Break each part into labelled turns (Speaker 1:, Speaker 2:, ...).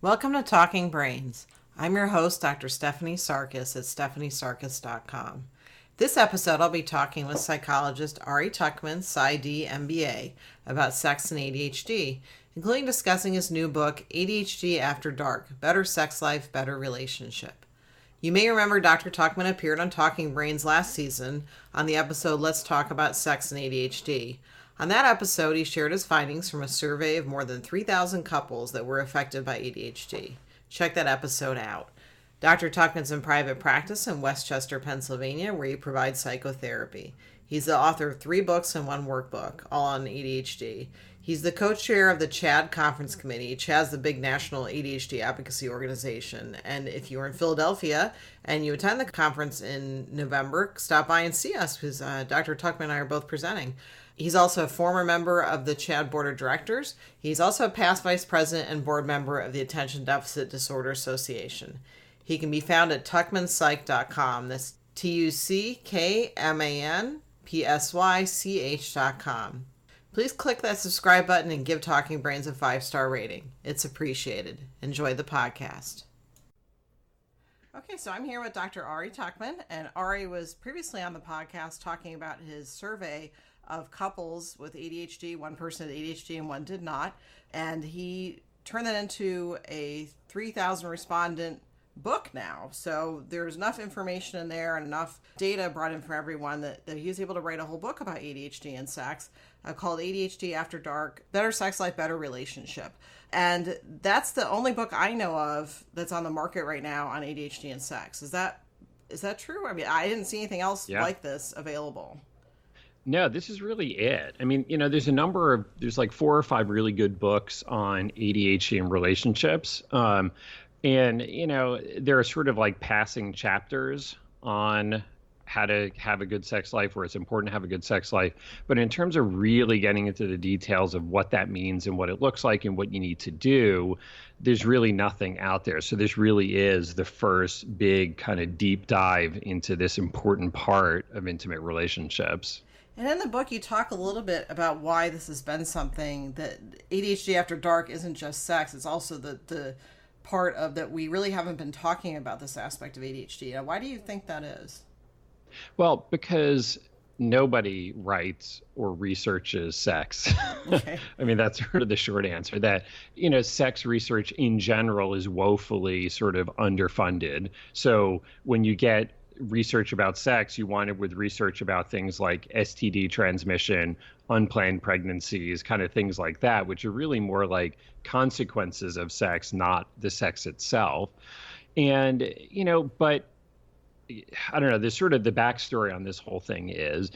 Speaker 1: Welcome to Talking Brains. I'm your host, Dr. Stephanie Sarkis at stephaniesarkis.com. This episode, I'll be talking with psychologist Ari Tuckman, PsyD, MBA, about sex and ADHD, including discussing his new book, ADHD After Dark, Better Sex Life, Better Relationship. You may remember Dr. Tuckman appeared on Talking Brains last season on the episode Let's Talk About Sex and ADHD. On that episode, he shared his findings from a survey of more than 3,000 couples that were affected by ADHD. Check that episode out. Dr. Tuckman's in private practice in Westchester, Pennsylvania, where he provides psychotherapy. He's the author of 3 books and 1 workbook, all on ADHD. He's the co-chair of the CHAD Conference Committee. CHAD's the big national ADHD advocacy organization. And if you're in Philadelphia and you attend the conference in November, stop by and see us because Dr. Tuckman and I are both presenting. He's also a former member of the CHAD Board of Directors. He's also a past vice president and board member of the Attention Deficit Disorder Association. He can be found at tuckmanpsych.com. That's tuckmanpsych.com. Please click that subscribe button and give Talking Brains a 5-star rating. It's appreciated. Enjoy the podcast. Okay, so I'm here with Dr. Ari Tuckman, and Ari was previously on the podcast talking about his survey of couples with ADHD. One person had ADHD and one did not. And he turned that into a 3,000 respondent book now. So there's enough information in there and enough data brought in from everyone that he was able to write a whole book about ADHD and sex called ADHD After Dark, Better Sex Life, Better Relationship. And that's the only book I know of that's on the market right now on ADHD and sex. Is that true? I mean, I didn't see anything else like this available.
Speaker 2: No, this is really it. I mean, there's like 4 or 5 really good books on ADHD and relationships. And, there are sort of like passing chapters on how to have a good sex life, where it's important to have a good sex life. But in terms of really getting into the details of what that means and what it looks like and what you need to do, there's really nothing out there. So this really is the first big kind of deep dive into this important part of intimate relationships.
Speaker 1: And in the book, you talk a little bit about why this has been something that ADHD After Dark isn't just sex. It's also the part of that we really haven't been talking about this aspect of ADHD. Now, why do you think that is?
Speaker 2: Well, because nobody writes or researches sex.
Speaker 1: Okay.
Speaker 2: I mean, that's sort of the short answer, that, sex research in general is woefully sort of underfunded. So when you get research about sex, you want it with research about things like STD transmission, unplanned pregnancies, kind of things like that, which are really more like consequences of sex, not the sex itself. And, but I don't know, there's sort of the backstory on this whole thing is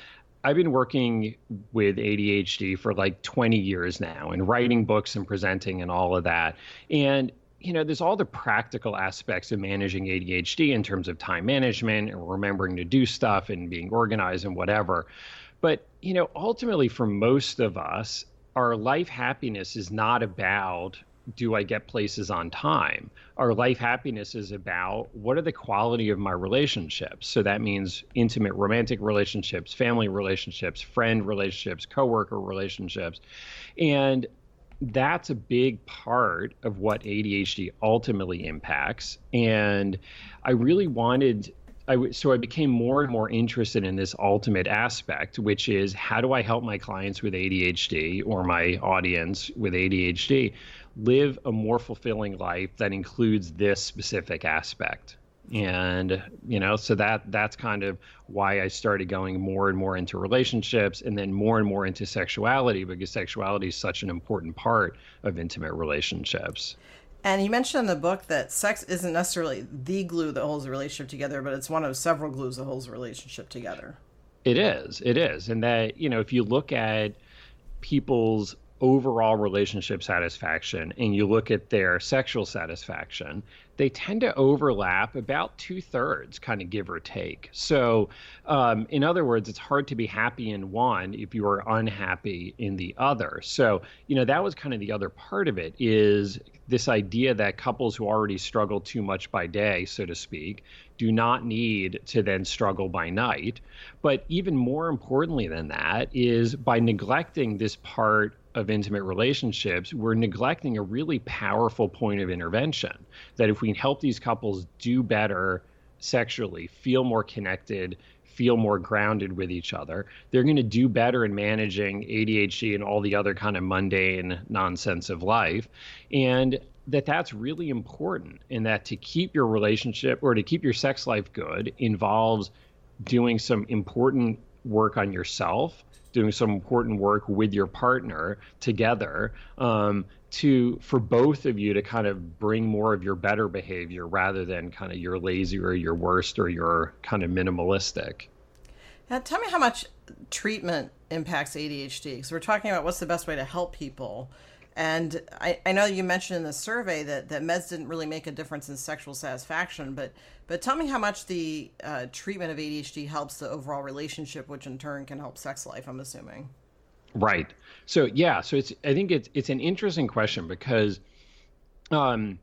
Speaker 2: I've been working with ADHD for like 20 years now and writing books and presenting and all of that. And there's all the practical aspects of managing ADHD in terms of time management and remembering to do stuff and being organized and whatever. But, ultimately for most of us, our life happiness is not about, do I get places on time? Our life happiness is about, what are the quality of my relationships? So that means intimate romantic relationships, family relationships, friend relationships, coworker relationships. And that's a big part of what ADHD ultimately impacts. And I really so I became more and more interested in this ultimate aspect, which is, how do I help my clients with ADHD or my audience with ADHD live a more fulfilling life that includes this specific aspect? And, so that's kind of why I started going more and more into relationships and then more and more into sexuality, because sexuality is such an important part of intimate relationships.
Speaker 1: And you mentioned in the book that sex isn't necessarily the glue that holds a relationship together, but it's one of several glues that holds a relationship together.
Speaker 2: It is. And that, if you look at people's overall relationship satisfaction and you look at their sexual satisfaction, they tend to overlap about 2/3, kind of give or take. So in other words, it's hard to be happy in one if you are unhappy in the other. So, that was kind of the other part of it, is this idea that couples who already struggle too much by day, so to speak, do not need to then struggle by night. But even more importantly than that is, by neglecting this part of intimate relationships, we're neglecting a really powerful point of intervention. That if we can help these couples do better sexually, feel more connected, feel more grounded with each other, they're going to do better in managing ADHD and all the other kind of mundane nonsense of life. And that's really important, and that to keep your relationship or to keep your sex life good involves doing some important work on yourself, doing some important work with your partner together, for both of you to kind of bring more of your better behavior rather than kind of your lazy or your worst or your kind of minimalistic.
Speaker 1: Now, tell me how much treatment impacts ADHD, because we're talking about what's the best way to help people. And I know you mentioned in the survey that meds didn't really make a difference in sexual satisfaction, but tell me how much the treatment of ADHD helps the overall relationship, which in turn can help sex life, I'm assuming.
Speaker 2: Right. So I think it's an interesting question, because one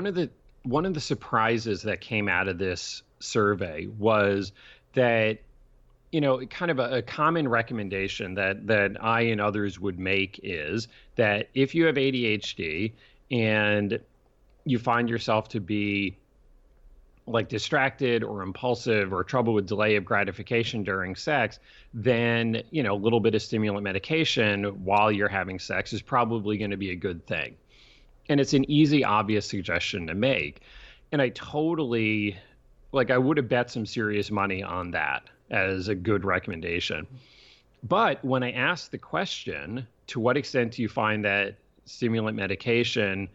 Speaker 2: of the surprises that came out of this survey was that, kind of a common recommendation that I and others would make is that if you have ADHD and you find yourself to be like distracted or impulsive or trouble with delay of gratification during sex, then, a little bit of stimulant medication while you're having sex is probably going to be a good thing. And it's an easy, obvious suggestion to make. And I totally, I would have bet some serious money on that as a good recommendation. But when I asked the question, to what extent do you find that stimulant medication,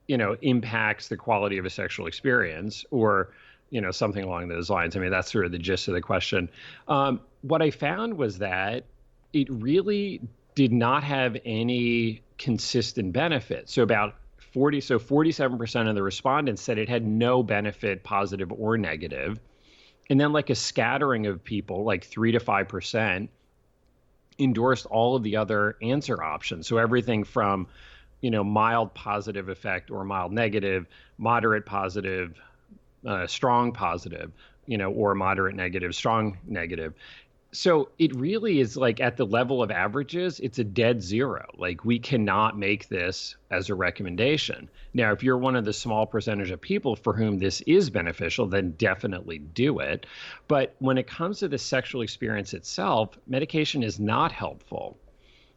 Speaker 2: impacts the quality of a sexual experience, or, something along those lines? I mean, that's sort of the gist of the question. What I found was that it really did not have any consistent benefit. So 47% of the respondents said it had no benefit, positive or negative. And then a scattering of people, 3 to 5%, endorsed all of the other answer options. So everything from, mild positive effect or mild negative, moderate positive, strong positive, or moderate negative, strong negative. So it really is at the level of averages, it's a dead zero. We cannot make this as a recommendation. Now, if you're one of the small percentage of people for whom this is beneficial, then definitely do it. But when it comes to the sexual experience itself, medication is not helpful.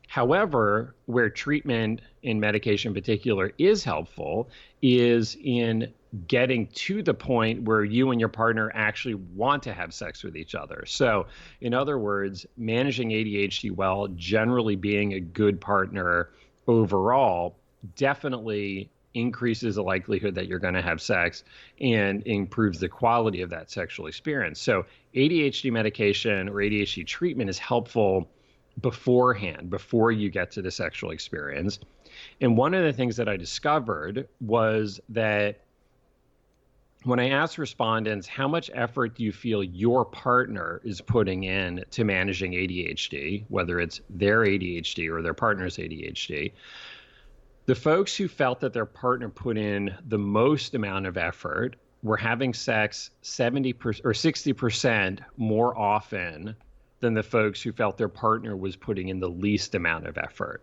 Speaker 2: However, where treatment in medication in particular is helpful is in getting to the point where you and your partner actually want to have sex with each other. So, in other words, managing ADHD well, generally being a good partner overall, definitely increases the likelihood that you're going to have sex and improves the quality of that sexual experience. So ADHD medication or ADHD treatment is helpful beforehand, before you get to the sexual experience. And one of the things that I discovered was that when I asked respondents, how much effort do you feel your partner is putting in to managing ADHD, whether it's their ADHD or their partner's ADHD, the folks who felt that their partner put in the most amount of effort were having sex 70% or 60% more often than the folks who felt their partner was putting in the least amount of effort.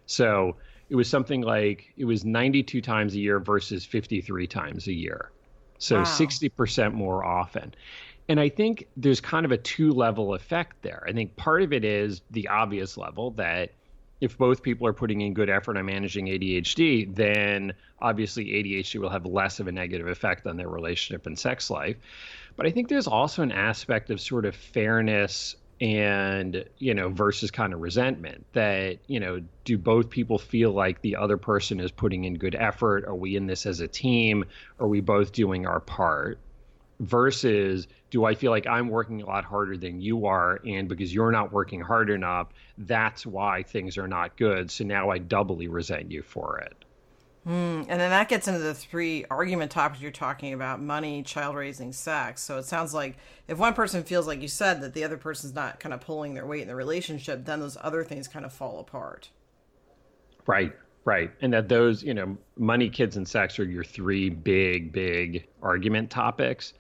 Speaker 2: So it was something like, it was 92 times a year versus 53 times a year. So wow. 60% more often. And I think there's kind of a two-level effect there. I think part of it is the obvious level that if both people are putting in good effort on managing ADHD, then obviously ADHD will have less of a negative effect on their relationship and sex life. But I think there's also an aspect of sort of fairness and, versus kind of resentment that, do both people feel like the other person is putting in good effort? Are we in this as a team? Are we both doing our part? Versus, do I feel like I'm working a lot harder than you are, and because you're not working hard enough, that's why things are not good. So now I doubly resent you for it.
Speaker 1: And then that gets into the three argument topics you're talking about: money, child raising, sex. So it sounds like if one person feels, like you said, that the other person's not kind of pulling their weight in the relationship, then those other things kind of fall apart.
Speaker 2: Right. And that those, money, kids, and sex are your three big argument topics.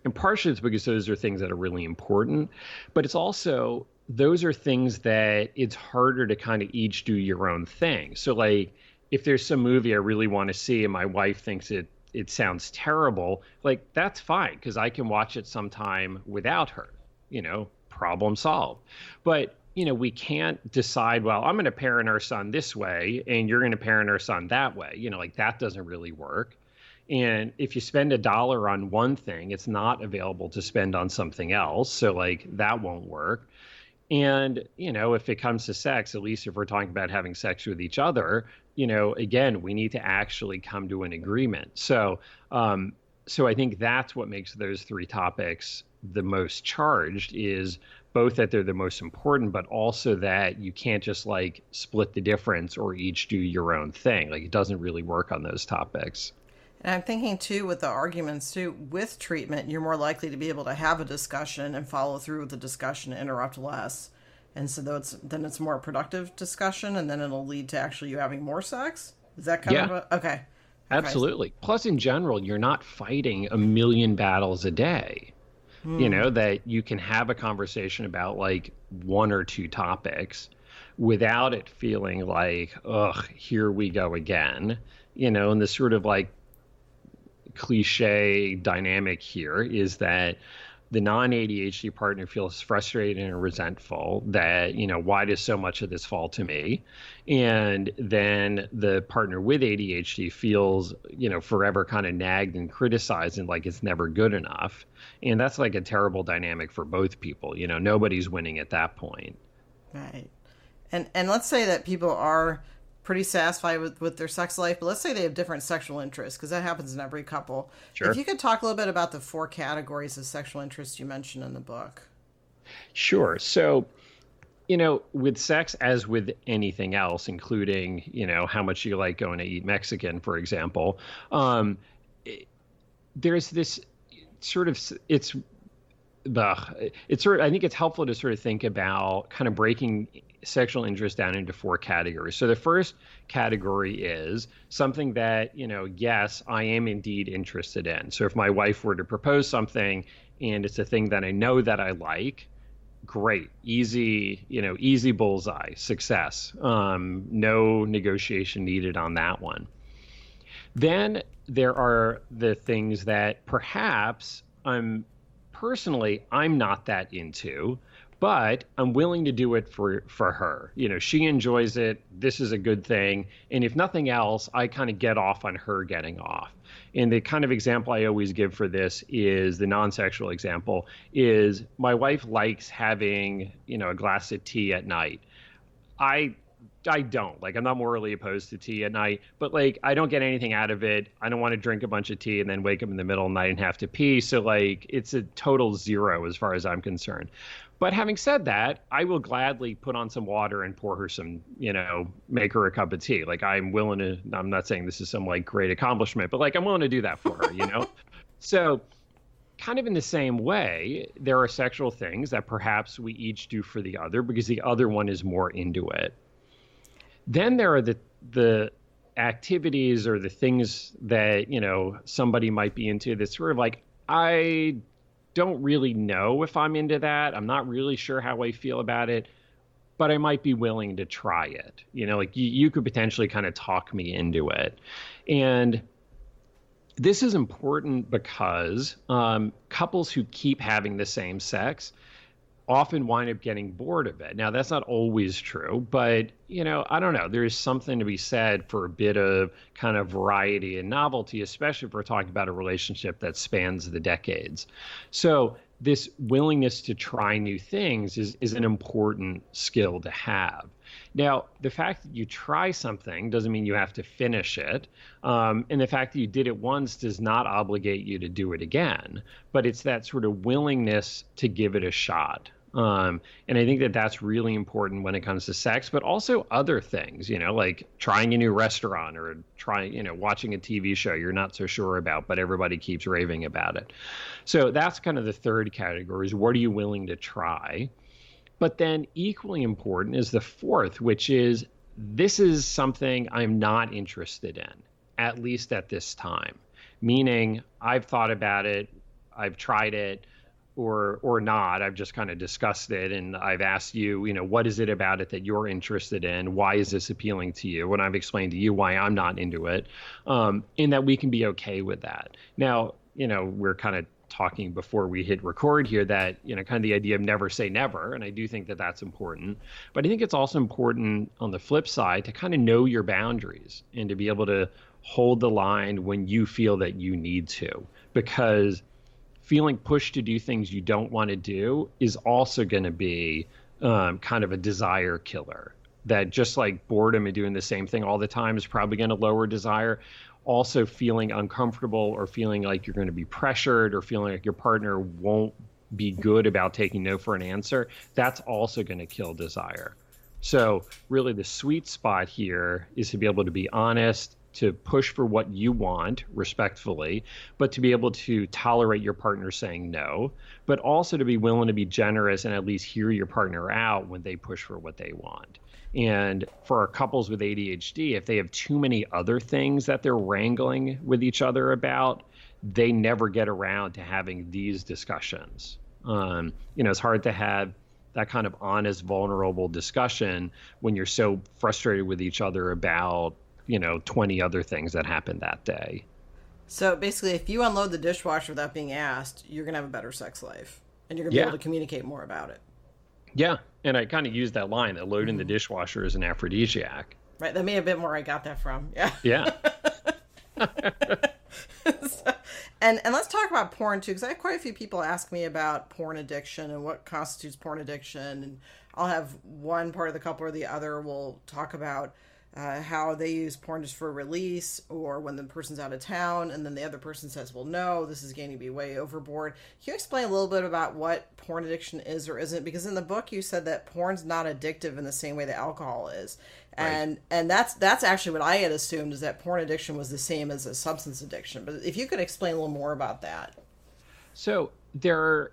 Speaker 2: And partially it's because those are things that are really important, but it's also those are things that it's harder to kind of each do your own thing. So like if there's some movie I really want to see and my wife thinks it sounds terrible, like that's fine because I can watch it sometime without her, problem solved. But we can't decide, well, I'm going to parent our son this way and you're going to parent our son that way. Like that doesn't really work. And if you spend $1 on one thing, it's not available to spend on something else. So like that won't work. And, if it comes to sex, at least if we're talking about having sex with each other, again, we need to actually come to an agreement. So, so I think that's what makes those three topics the most charged, is both that they're the most important, but also that you can't just like split the difference or each do your own thing. Like it doesn't really work on those topics.
Speaker 1: And I'm thinking too, with the arguments too, with treatment, you're more likely to be able to have a discussion and follow through with the discussion, interrupt less. And so then it's more productive discussion, and then it'll lead to actually you having more sex. Is that kind of okay?
Speaker 2: Absolutely. Plus, in general, you're not fighting a million battles a day. That you can have a conversation about like one or two topics without it feeling like, ugh, here we go again. And this sort of like cliche dynamic here is that the non-ADHD partner feels frustrated and resentful that, why does so much of this fall to me? And then the partner with ADHD feels, forever kind of nagged and criticized and like it's never good enough. And that's like a terrible dynamic for both people. Nobody's winning at that point.
Speaker 1: Right. And let's say that people are pretty satisfied with their sex life, but let's say they have different sexual interests, because that happens in every couple.
Speaker 2: Sure.
Speaker 1: If you could talk a little bit about the 4 categories of sexual interests you mentioned in the book.
Speaker 2: Sure. So, with sex, as with anything else, including, how much you like going to eat Mexican, for example, there's this sort of, I think it's helpful to sort of think about kind of breaking sexual interest down into 4 categories. So the first category is something that, yes, I am indeed interested in. So if my wife were to propose something and it's a thing that I know that I like, great, easy bullseye, success. No negotiation needed on that one. Then there are the things that perhaps I'm not that into, but I'm willing to do it for her. She enjoys it. This is a good thing. And if nothing else, I kind of get off on her getting off. And the kind of example I always give for this is the non-sexual example is my wife likes having, a glass of tea at night. I don't. Like, I'm not morally opposed to tea at night, but like, I don't get anything out of it. I don't want to drink a bunch of tea and then wake up in the middle of the night and have to pee. So like, it's a total zero as far as I'm concerned. But having said that, I will gladly put on some water and pour her some, make her a cup of tea. Like I'm not saying this is some like great accomplishment, but like I'm willing to do that for her, So kind of in the same way, there are sexual things that perhaps we each do for the other because the other one is more into it. Then there are the activities or the things that, somebody might be into that's sort of like, I don't really know if I'm into that. I'm not really sure how I feel about it, but I might be willing to try it. Like you could potentially kind of talk me into it. And this is important because couples who keep having the same sex often wind up getting bored of it. Now, that's not always true, but, I don't know. There's something to be said for a bit of kind of variety and novelty, especially if we're talking about a relationship that spans the decades. So this willingness to try new things is an important skill to have. Now, the fact that you try something doesn't mean you have to finish it. And the fact that you did it once does not obligate you to do it again. But it's that sort of willingness to give it a shot. And I think that that's really important when it comes to sex, but also other things, like trying a new restaurant or watching a TV show you're not so sure about, but everybody keeps raving about it. So that's kind of the third category is what are you willing to try? But then equally important is the fourth, which is this is something I'm not interested in, at least at this time. Meaning I've thought about it, I've tried it, or not. I've just kind of discussed it, and I've asked you, what is it about it that you're interested in? Why is this appealing to you? When I've explained to you why I'm not into it, and that we can be okay with that. Now, we're kind of talking before we hit record here that, kind of the idea of never say never. And I do think that that's important. But I think it's also important on the flip side to kind of know your boundaries and to be able to hold the line when you feel that you need to, because feeling pushed to do things you don't want to do is also going to be kind of a desire killer. That just like boredom and doing the same thing all the time is probably going to lower desire. Also feeling uncomfortable or feeling like you're going to be pressured or feeling like your partner won't be good about taking no for an answer, that's also going to kill desire. So really the sweet spot here is to be able to be honest, to push for what you want respectfully, but to be able to tolerate your partner saying no, but also to be willing to be generous and at least hear your partner out when they push for what they want. And for our couples with ADHD, if they have too many other things that they're wrangling with each other about, they never get around to having these discussions. It's hard to have that kind of honest, vulnerable discussion when you're so frustrated with each other about 20 other things that happened that day.
Speaker 1: So basically, if you unload the dishwasher without being asked, you're going to have a better sex life and you're going to be able to communicate more about it.
Speaker 2: Yeah. And I kind of used that line that loading the dishwasher is an aphrodisiac.
Speaker 1: Right. That may have been where I got that from. Yeah.
Speaker 2: Yeah.
Speaker 1: And let's talk about porn too, because I have quite a few people ask me about porn addiction and what constitutes porn addiction. And I'll have one part of the couple or the other will talk about how they use porn just for release or when the person's out of town, and then the other person says, well, no, this is getting to be way overboard. Can you explain a little bit about what porn addiction is or isn't? Because in the book you said that porn's not addictive in the same way that alcohol is. And right. And that's actually what I had assumed, is that porn addiction was the same as a substance addiction. But if you could explain a little more about that.
Speaker 2: So there are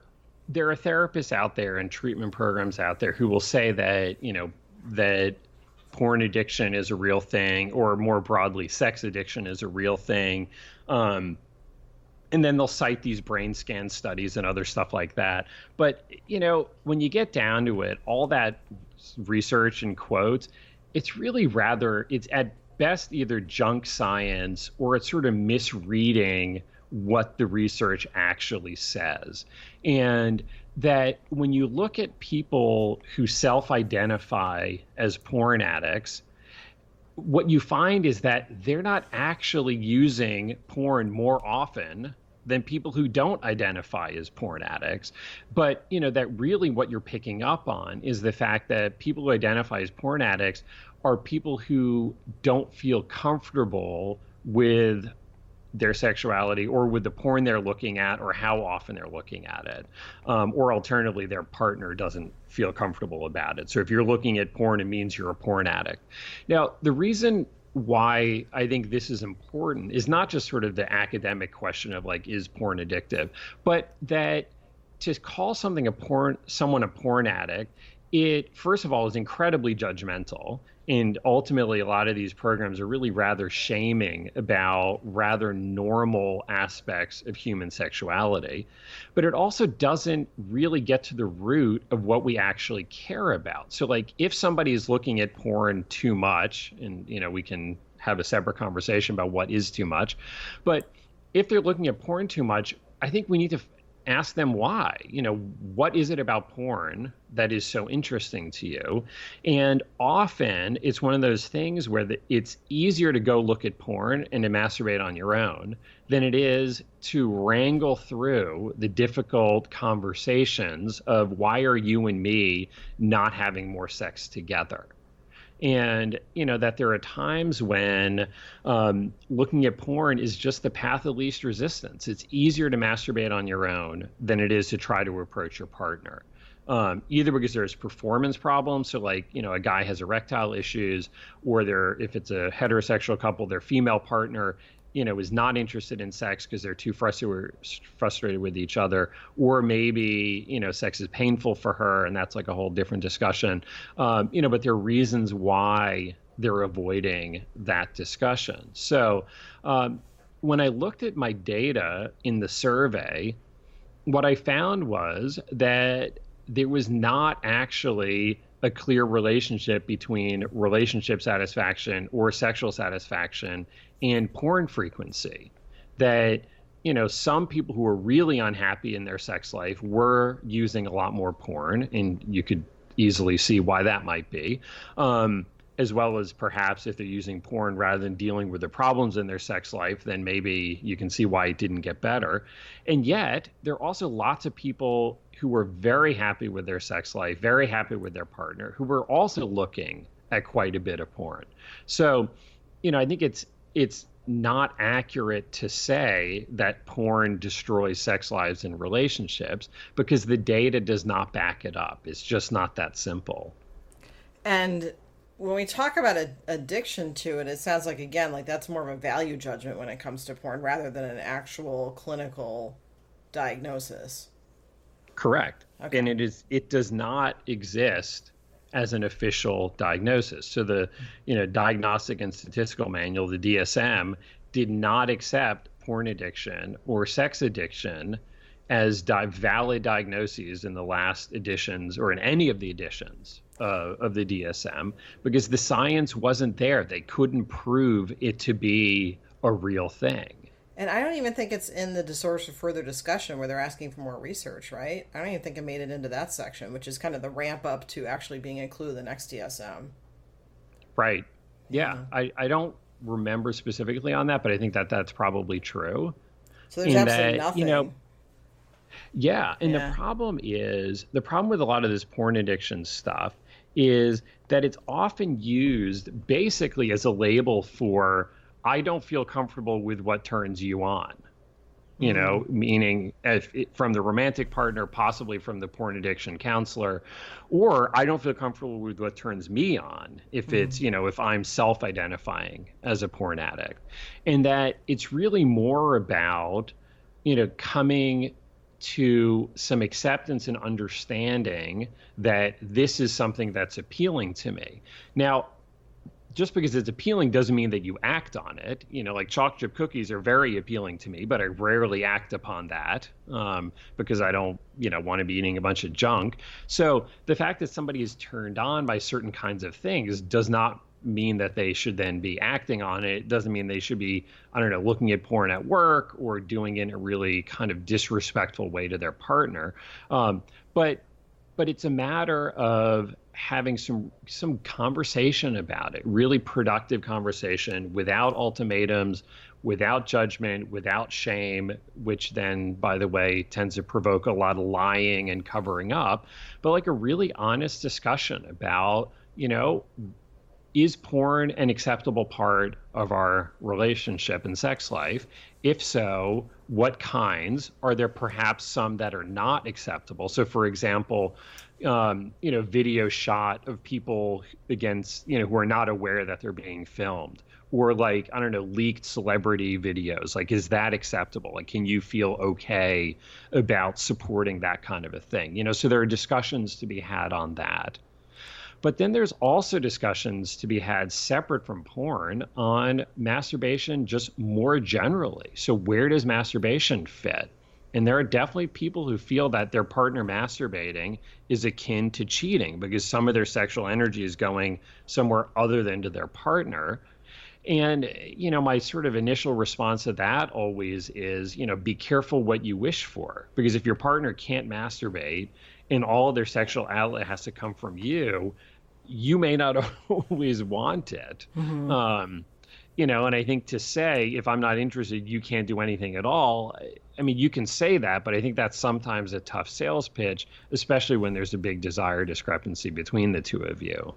Speaker 2: therapists out there and treatment programs out there who will say that, that porn addiction is a real thing, or more broadly, sex addiction is a real thing. And then they'll cite these brain scan studies and other stuff like that. But, when you get down to it, all that research and quotes, it's at best either junk science or it's sort of misreading what the research actually says. And that when you look at people who self-identify as porn addicts, what you find is that they're not actually using porn more often than people who don't identify as porn addicts. But, that really what you're picking up on is the fact that people who identify as porn addicts are people who don't feel comfortable with their sexuality or with the porn they're looking at or how often they're looking at it. Or alternatively, their partner doesn't feel comfortable about it. So if you're looking at porn, it means you're a porn addict. Now, the reason why I think this is important is not just sort of the academic question of like, is porn addictive, but that to call someone a porn addict, it first of all is incredibly judgmental. And ultimately, a lot of these programs are really rather shaming about rather normal aspects of human sexuality. But it also doesn't really get to the root of what we actually care about. So like if somebody is looking at porn too much, and we can have a separate conversation about what is too much, but if they're looking at porn too much, I think we need to ask them why. What is it about porn that is so interesting to you? And often it's one of those things where it's easier to go look at porn and to masturbate on your own than it is to wrangle through the difficult conversations of why are you and me not having more sex together? And, that there are times when looking at porn is just the path of least resistance. It's easier to masturbate on your own than it is to try to approach your partner. Either because there's performance problems. So like, a guy has erectile issues, or if it's a heterosexual couple, their female partner is not interested in sex because they're too frustrated with each other, or maybe, sex is painful for her, and that's like a whole different discussion. But there are reasons why they're avoiding that discussion. So when I looked at my data in the survey, what I found was that there was not actually a clear relationship between relationship satisfaction or sexual satisfaction and porn frequency. That, some people who were really unhappy in their sex life were using a lot more porn, and you could easily see why that might be. As well as perhaps if they're using porn rather than dealing with the problems in their sex life, then maybe you can see why it didn't get better. And yet, there are also lots of people who were very happy with their sex life, very happy with their partner, who were also looking at quite a bit of porn. So, I think it's not accurate to say that porn destroys sex lives and relationships because the data does not back it up. It's just not that simple.
Speaker 1: And when we talk about addiction to it, it sounds like, again, like that's more of a value judgment when it comes to porn rather than an actual clinical diagnosis.
Speaker 2: Correct.
Speaker 1: Okay.
Speaker 2: And it does not exist as an official diagnosis. So the, Diagnostic and Statistical Manual, the DSM, did not accept porn addiction or sex addiction as valid diagnoses in the last editions or in any of the editions of the DSM because the science wasn't there. They couldn't prove it to be a real thing.
Speaker 1: And I don't even think it's in the disorders for further discussion where they're asking for more research, right? I don't even think it made it into that section, which is kind of the ramp up to actually being included in the next DSM.
Speaker 2: Right. Yeah. I don't remember specifically on that, but I think that that's probably true.
Speaker 1: So there's absolutely nothing.
Speaker 2: Yeah. And the problem with a lot of this porn addiction stuff is that it's often used basically as a label for, I don't feel comfortable with what turns you on, meaning from the romantic partner, possibly from the porn addiction counselor, or I don't feel comfortable with what turns me on if it's, if I'm self-identifying as a porn addict. And that it's really more about, coming to some acceptance and understanding that this is something that's appealing to me. Now, just because it's appealing doesn't mean that you act on it. Like chocolate chip cookies are very appealing to me, but I rarely act upon that because I don't, want to be eating a bunch of junk. So the fact that somebody is turned on by certain kinds of things does not mean that they should then be acting on it. It doesn't mean they should be, looking at porn at work or doing it in a really kind of disrespectful way to their partner. But it's a matter of having some conversation about it, really productive conversation without ultimatums, without judgment, without shame, which then, by the way, tends to provoke a lot of lying and covering up, but like a really honest discussion about, is porn an acceptable part of our relationship and sex life? If so, what kinds? Are there perhaps some that are not acceptable? So, for example, video shot of people against, who are not aware that they're being filmed, or like, leaked celebrity videos. Like, is that acceptable? Like, can you feel okay about supporting that kind of a thing? So there are discussions to be had on that. But then there's also discussions to be had separate from porn on masturbation just more generally. So where does masturbation fit? And there are definitely people who feel that their partner masturbating is akin to cheating because some of their sexual energy is going somewhere other than to their partner. And, my sort of initial response to that always is, be careful what you wish for. Because if your partner can't masturbate and all of their sexual outlet has to come from you, you may not always want it. Mm-hmm. And I think to say, if I'm not interested, you can't do anything at all. I mean, you can say that, but I think that's sometimes a tough sales pitch, especially when there's a big desire discrepancy between the two of you.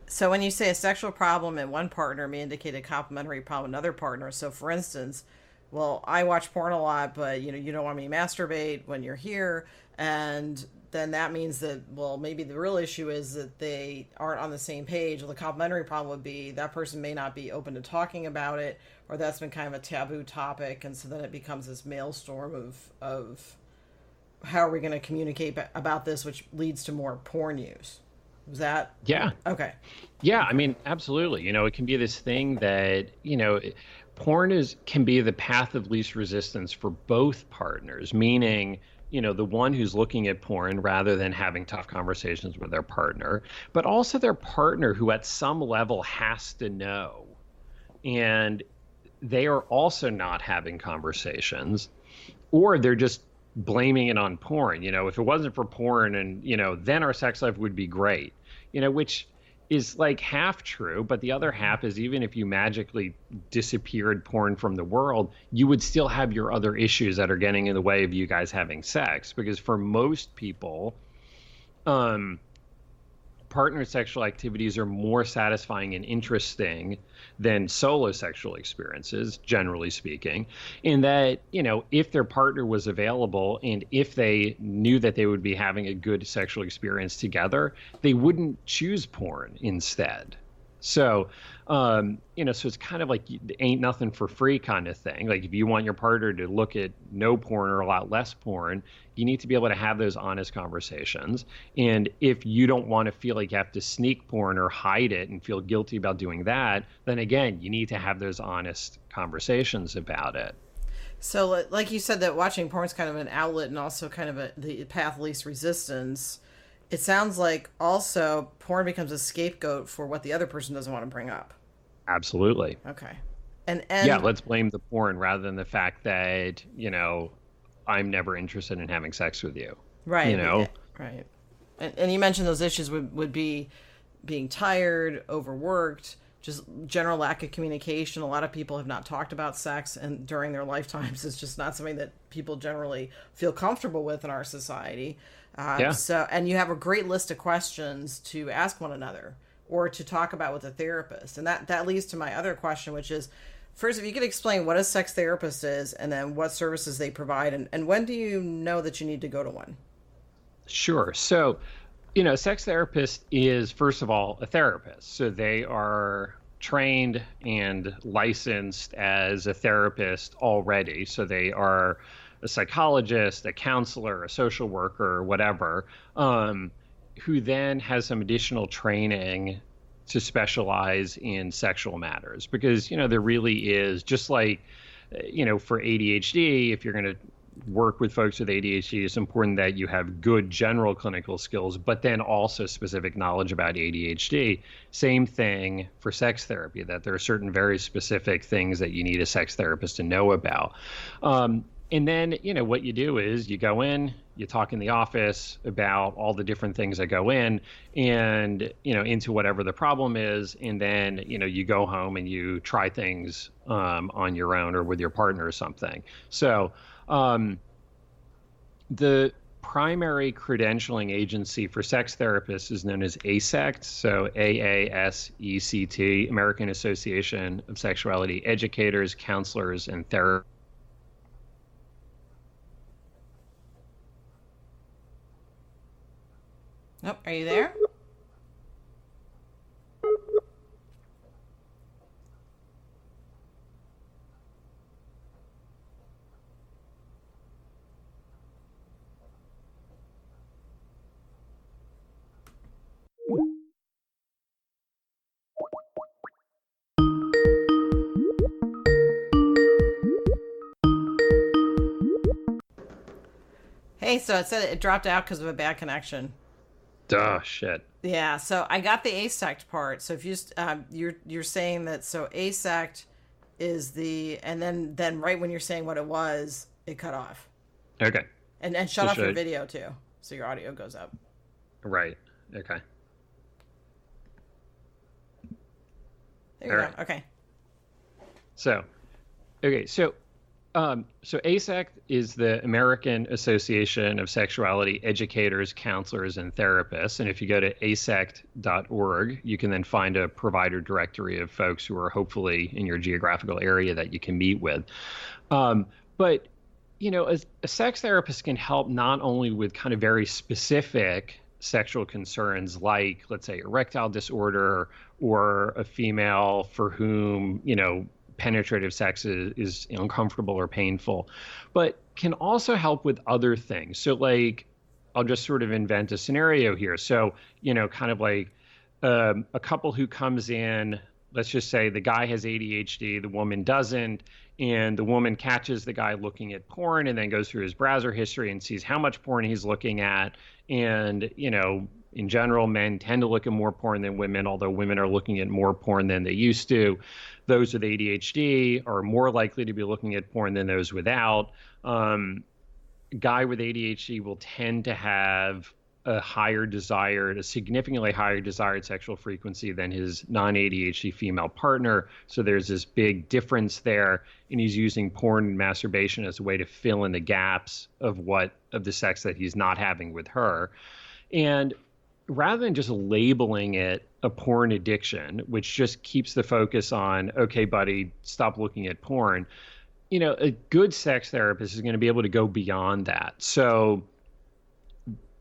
Speaker 1: So when you say a sexual problem in one partner may indicate a complementary problem in another partner. So for instance, well, I watch porn a lot, but you don't want me to masturbate when you're here. And then that means that, well, maybe the real issue is that they aren't on the same page. Well, the complementary problem would be that person may not be open to talking about it, or that's been kind of a taboo topic. And so then it becomes this maelstrom of how are we going to communicate about this, which leads to more porn use. Is that?
Speaker 2: Yeah.
Speaker 1: Okay.
Speaker 2: Yeah. I mean, absolutely. It can be this thing that, porn can be the path of least resistance for both partners, meaning, the one who's looking at porn rather than having tough conversations with their partner, but also their partner who at some level has to know. And they are also not having conversations, or they're just blaming it on porn. If it wasn't for porn and, then our sex life would be great, which is like half true. But the other half is, even if you magically disappeared porn from the world, you would still have your other issues that are getting in the way of you guys having sex. Because for most people, partner sexual activities are more satisfying and interesting than solo sexual experiences, generally speaking, in that, if their partner was available and if they knew that they would be having a good sexual experience together, they wouldn't choose porn instead. So, so it's kind of like ain't nothing for free kind of thing. Like if you want your partner to look at no porn or a lot less porn, you need to be able to have those honest conversations. And if you don't want to feel like you have to sneak porn or hide it and feel guilty about doing that, then again, you need to have those honest conversations about it.
Speaker 1: So like you said, that watching porn is kind of an outlet and also kind of the path of least resistance. It sounds like also porn becomes a scapegoat for what the other person doesn't want to bring up.
Speaker 2: Absolutely.
Speaker 1: Okay. And
Speaker 2: yeah, let's blame the porn rather than the fact that, I'm never interested in having sex with you.
Speaker 1: Right. Right. And you mentioned those issues would be being tired, overworked, just general lack of communication. A lot of people have not talked about sex and during their lifetimes. It's just not something that people generally feel comfortable with in our society. So, and you have a great list of questions to ask one another or to talk about with a therapist. And that leads to my other question, which is, first, if you could explain what a sex therapist is and then what services they provide, and when do you know that you need to go to one?
Speaker 2: Sure. So, a sex therapist is, first of all, a therapist. So they are trained and licensed as a therapist already. So they are a psychologist, a counselor, a social worker, whatever, who then has some additional training to specialize in sexual matters. Because, there really is, just like, for ADHD, if you're going to work with folks with ADHD, it's important that you have good general clinical skills, but then also specific knowledge about ADHD. Same thing for sex therapy, that there are certain very specific things that you need a sex therapist to know about. And then, what you do is you go in, you talk in the office about all the different things that go in and, into whatever the problem is. And then, you go home and you try things on your own or with your partner or something. So the primary credentialing agency for sex therapists is known as AASECT, so AASECT, American Association of Sexuality Educators, Counselors, and Therapists.
Speaker 1: Oh, are you there? Hey, so it said it dropped out because of a bad connection.
Speaker 2: Oh, shit.
Speaker 1: Yeah, so I got the AASECT part. So if you just, you're saying that, so AASECT is the, and then right when you're saying what it was, it cut off.
Speaker 2: Okay.
Speaker 1: And shut off your video too, so your audio goes up.
Speaker 2: Right. Okay.
Speaker 1: There you go. Right. Okay.
Speaker 2: So AASECT is the American Association of Sexuality Educators, Counselors, and Therapists. And if you go to asect.org, you can then find a provider directory of folks who are hopefully in your geographical area that you can meet with. But, a sex therapist can help not only with kind of very specific sexual concerns like, let's say, erectile disorder or a female for whom, penetrative sex is uncomfortable or painful, but can also help with other things. So like, I'll just sort of invent a scenario here. So, kind of like a couple who comes in, let's just say the guy has ADHD, the woman doesn't, and the woman catches the guy looking at porn and then goes through his browser history and sees how much porn he's looking at. And, in general, men tend to look at more porn than women, although women are looking at more porn than they used to. Those with ADHD are more likely to be looking at porn than those without. Guy with ADHD will tend to have a significantly higher desired sexual frequency than his non-ADHD female partner. So there's this big difference there, and he's using porn and masturbation as a way to fill in the gaps of the sex that he's not having with her. And rather than just labeling it a porn addiction, which just keeps the focus on, okay, buddy, stop looking at porn, a good sex therapist is going to be able to go beyond that. So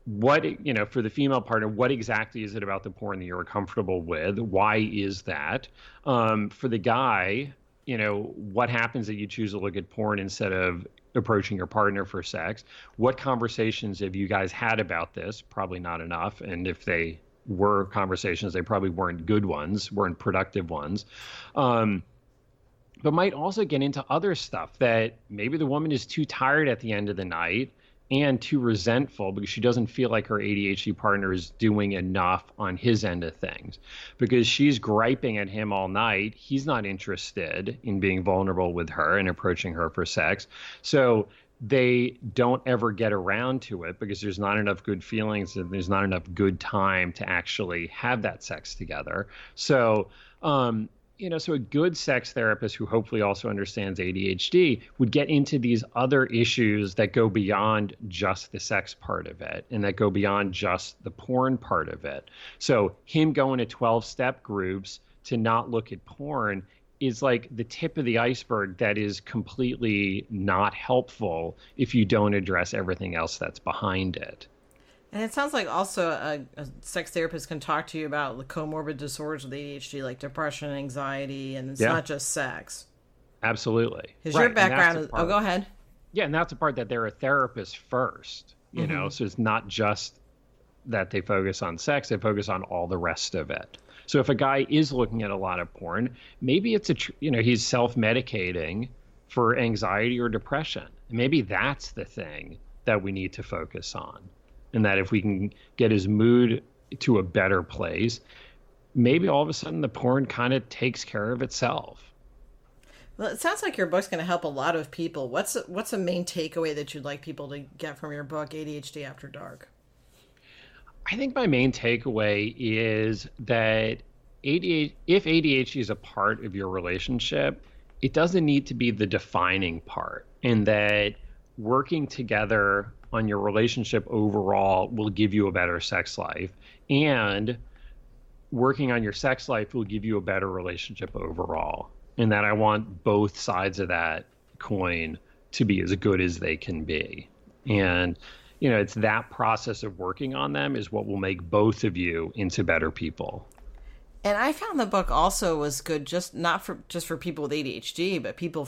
Speaker 2: for the female partner, what exactly is it about the porn that you're comfortable with? Why is that? For the guy, what happens that you choose to look at porn instead of approaching your partner for sex? What conversations have you guys had about this? Probably not enough. And if they were conversations, they probably weren't good ones, weren't productive ones. But might also get into other stuff that maybe the woman is too tired at the end of the night and too resentful because she doesn't feel like her ADHD partner is doing enough on his end of things. Because she's griping at him all night. He's not interested in being vulnerable with her and approaching her for sex. So they don't ever get around to it because there's not enough good feelings and there's not enough good time to actually have that sex together. So, so a good sex therapist who hopefully also understands ADHD would get into these other issues that go beyond just the sex part of it and that go beyond just the porn part of it. So him going to 12-step groups to not look at porn is like the tip of the iceberg that is completely not helpful if you don't address everything else that's behind it.
Speaker 1: And it sounds like also a sex therapist can talk to you about the comorbid disorders with ADHD, like depression, anxiety, and it's not just sex.
Speaker 2: Absolutely.
Speaker 1: Because your background is... Oh, go ahead.
Speaker 2: Yeah, and that's the part that they're a therapist first, you know, so it's not just that they focus on sex, they focus on all the rest of it. So if a guy is looking at a lot of porn, maybe it's he's self-medicating for anxiety or depression. Maybe that's the thing that we need to focus on. And that if we can get his mood to a better place, maybe all of a sudden the porn kind of takes care of itself.
Speaker 1: Well, it sounds like your book's going to help a lot of people. What's a main takeaway that you'd like people to get from your book, ADHD After Dark?
Speaker 2: I think my main takeaway is that if ADHD is a part of your relationship, it doesn't need to be the defining part, and that working together on your relationship overall will give you a better sex life, and working on your sex life will give you a better relationship overall. And that I want both sides of that coin to be as good as they can be. And, it's that process of working on them is what will make both of you into better people.
Speaker 1: And I found the book also was good, not for people with ADHD, but people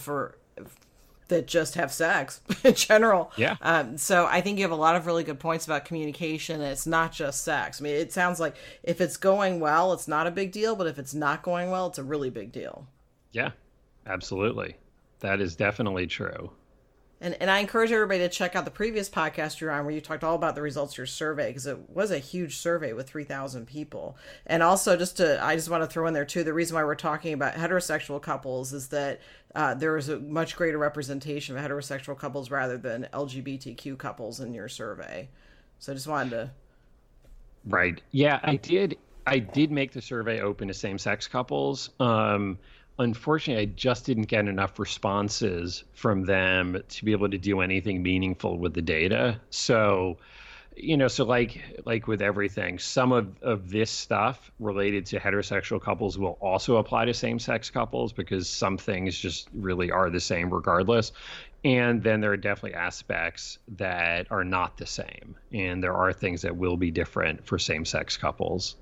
Speaker 1: that just have sex in general.
Speaker 2: Yeah.
Speaker 1: So I think you have a lot of really good points about communication, and it's not just sex. I mean, it sounds like if it's going well, it's not a big deal, but if it's not going well, it's a really big deal.
Speaker 2: Yeah, absolutely. That is definitely true.
Speaker 1: And I encourage everybody to check out the previous podcast you're on where you talked all about the results of your survey, because it was a huge survey with 3,000 people. And also I just want to throw in there too, the reason why we're talking about heterosexual couples is that there is a much greater representation of heterosexual couples rather than LGBTQ couples in your survey. So I just wanted to...
Speaker 2: Right. Yeah, I did make the survey open to same-sex couples. Unfortunately, I just didn't get enough responses from them to be able to do anything meaningful with the data. So, like with everything, some of this stuff related to heterosexual couples will also apply to same-sex couples because some things just really are the same regardless. And then there are definitely aspects that are not the same. And there are things that will be different for same-sex couples.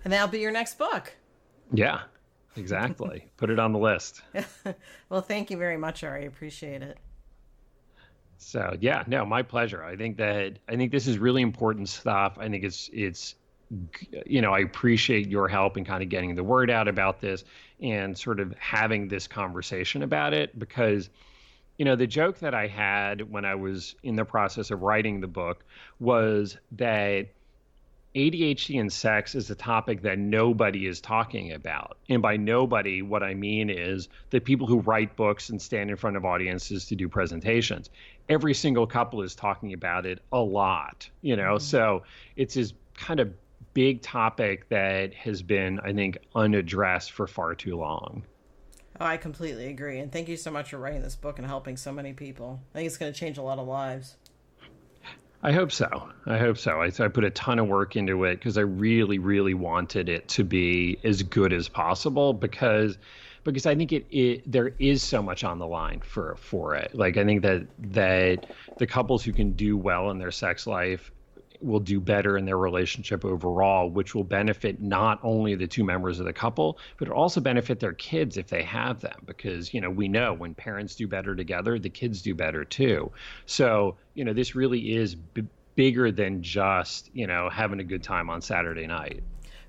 Speaker 1: And that'll be your next book.
Speaker 2: Yeah. Exactly. Put it on the list.
Speaker 1: Well, thank you very much, Ari. Appreciate it.
Speaker 2: So, yeah, no, my pleasure. I think this is really important stuff. I think it's I appreciate your help in kind of getting the word out about this and sort of having this conversation about it because the joke that I had when I was in the process of writing the book was that ADHD and sex is a topic that nobody is talking about. And by nobody, what I mean is the people who write books and stand in front of audiences to do presentations. Every single couple is talking about it a lot, So it's this kind of big topic that has been, I think, unaddressed for far too long.
Speaker 1: Oh, I completely agree. And thank you so much for writing this book and helping so many people. I think it's going to change a lot of lives.
Speaker 2: I hope so. I put a ton of work into it because I really, really wanted it to be as good as possible because I think there is so much on the line for it. Like I think that the couples who can do well in their sex life will do better in their relationship overall, which will benefit not only the two members of the couple, but it'll also benefit their kids if they have them. Because, we know when parents do better together, the kids do better too. So, this really is bigger than just, having a good time on Saturday night.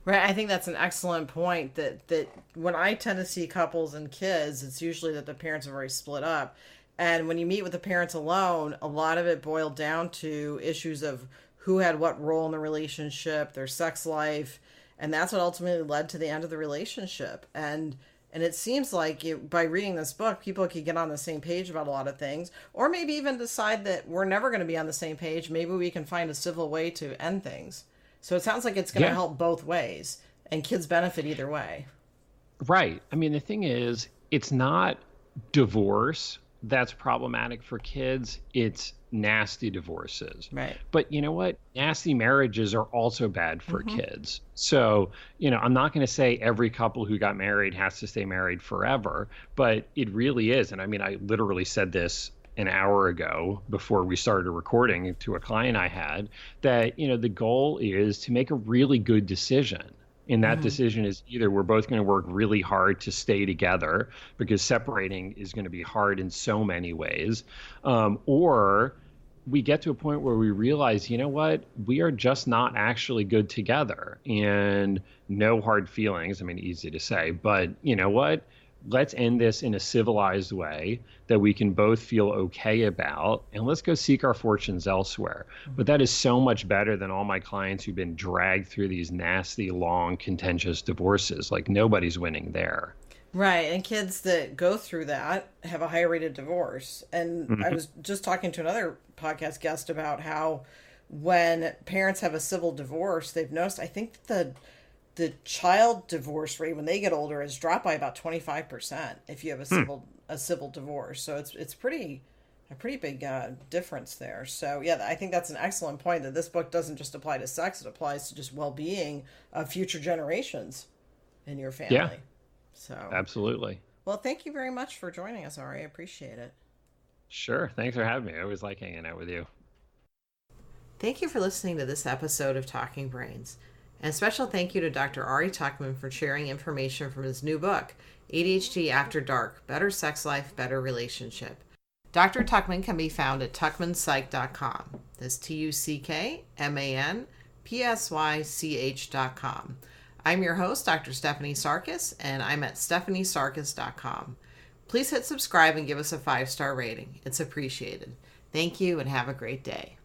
Speaker 1: Right. I think that's an excellent point that when I tend to see couples and kids, it's usually that the parents are very split up. And when you meet with the parents alone, a lot of it boiled down to issues of who had what role in the relationship, their sex life, and that's what ultimately led to the end of the relationship. And it seems like by reading this book, people could get on the same page about a lot of things, or maybe even decide that we're never going to be on the same page. Maybe we can find a civil way to end things. So it sounds like it's going to help both ways, and kids benefit either way.
Speaker 2: Right. I mean, the thing is, it's not divorce that's problematic for kids. It's nasty divorces.
Speaker 1: Right.
Speaker 2: But you know what? Nasty marriages are also bad for kids. So, I'm not going to say every couple who got married has to stay married forever, but it really is. And I mean, I literally said this an hour ago before we started recording to a client I had that, the goal is to make a really good decision. And that decision is either we're both going to work really hard to stay together because separating is going to be hard in so many ways, or we get to a point where we realize, what, we are just not actually good together and no hard feelings. I mean, easy to say, but you know what? Let's end this in a civilized way that we can both feel okay about, and let's go seek our fortunes elsewhere. But that is so much better than all my clients who've been dragged through these nasty, long, contentious divorces. Like nobody's winning there.
Speaker 1: Right. And kids that go through that have a higher rate of divorce. And I was just talking to another podcast guest about how when parents have a civil divorce, they've noticed, I think the child divorce rate when they get older has dropped by about 25% if you have a civil divorce. So it's a pretty big difference there. So yeah, I think that's an excellent point that this book doesn't just apply to sex; it applies to just well-being of future generations in your family.
Speaker 2: Yeah.
Speaker 1: So
Speaker 2: absolutely.
Speaker 1: Well, thank you very much for joining us, Ari. I appreciate it.
Speaker 2: Sure. Thanks for having me. I always like hanging out with you.
Speaker 1: Thank you for listening to this episode of Talking Brains. And a special thank you to Dr. Ari Tuckman for sharing information from his new book, ADHD After Dark, Better Sex Life, Better Relationship. Dr. Tuckman can be found at tuckmanpsych.com. That's TUCKMANPSYCH.com. I'm your host, Dr. Stephanie Sarkis, and I'm at stephaniesarkis.com. Please hit subscribe and give us a 5-star rating. It's appreciated. Thank you and have a great day.